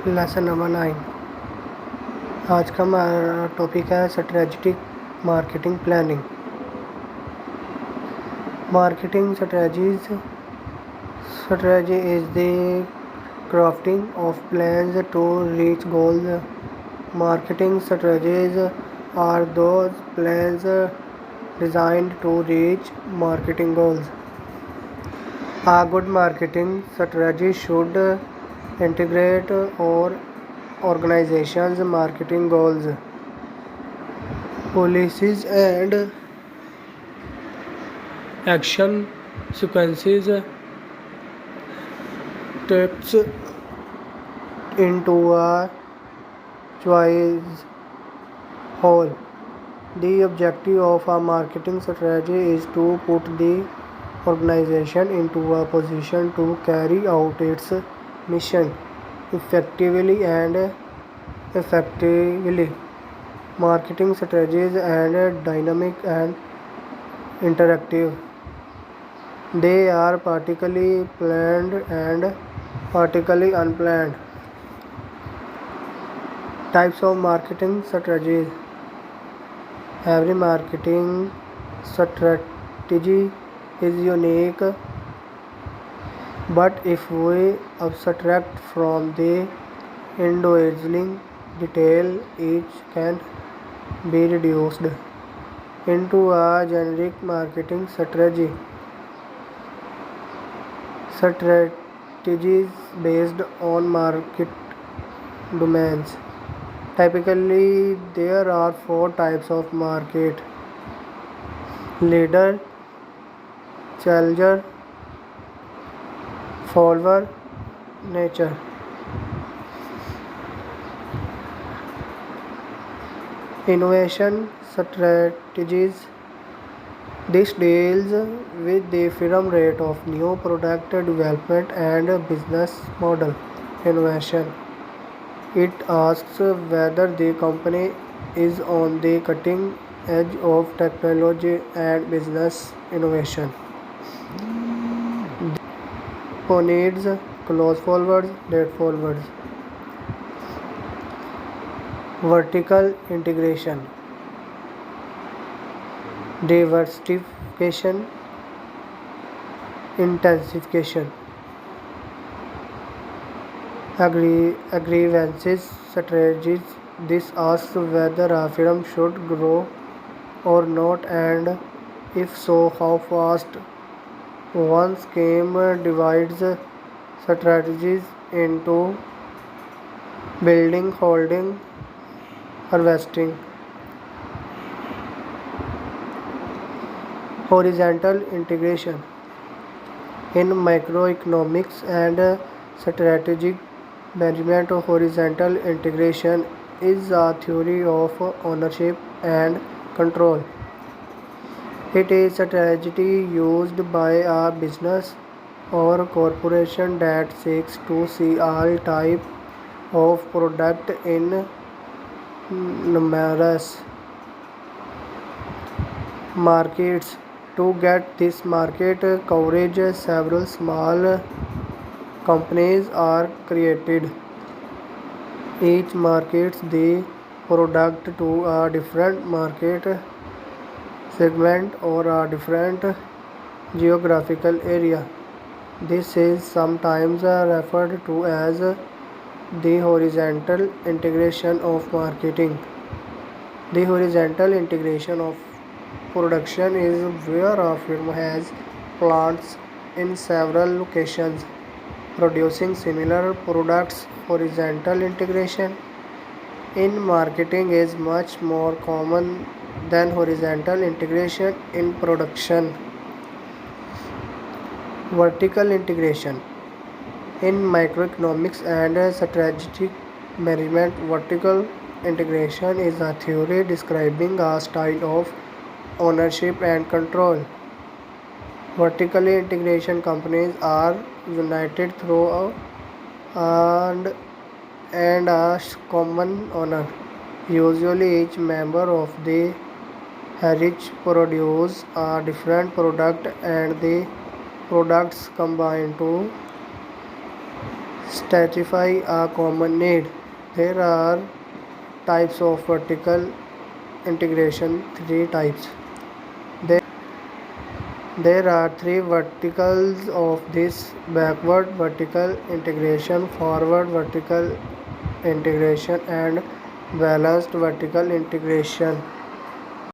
Lesson number 9। आज का हमारा टॉपिक है strategic marketing planning. Marketing strategy is the crafting of plans to reach goals. Marketing strategies are those plans designed to reach marketing goals. A good marketing strategy should integrate or organization's marketing goals, policies, and action sequences taps into a choice whole. The objective of a marketing strategy is to put the organization into a position to carry out its mission effectively and effectively. Marketing strategies are dynamic and interactive. They are particularly planned and particularly unplanned. Types of marketing strategies. Every marketing strategy is unique, but if we abstract from the individual detail, each can be reduced into a generic marketing strategy. Strategies based on market domains. Typically, there are four types of market: leader, challenger, follower, nature. Innovation strategies. This deals with the firm rate of new product development and business model innovation. It asks whether the company is on the cutting edge of technology and business innovation. Needs close forwards, date forwards. Vertical integration, diversification, intensification. Grievances strategies. This asks whether a firm should grow or not, and if so, how fast. One scheme divides strategies into building, holding, harvesting. Horizontal integration. In microeconomics and strategic management, horizontal integration is a theory of ownership and control. It is a strategy used by a business or corporation that seeks to see all type of product in numerous markets. To get this market coverage, several small companies are created. Each markets the product to a different market segment or a different geographical area. This is sometimes referred to as the horizontal integration of marketing. The horizontal integration of production is where a firm has plants in several locations producing similar products. Horizontal integration in marketing is much more common than horizontal integration in production. Vertical integration in microeconomics and strategic management. Vertical integration is a theory describing a style of ownership and control. Vertically integration companies are united through and a common owner. Usually, each member of the heritage produce a different product, and the products combine to Satisfy a common need. There are types of vertical integration, three types. There, there are three verticals of this: backward vertical integration, forward vertical integration, and balanced vertical integration.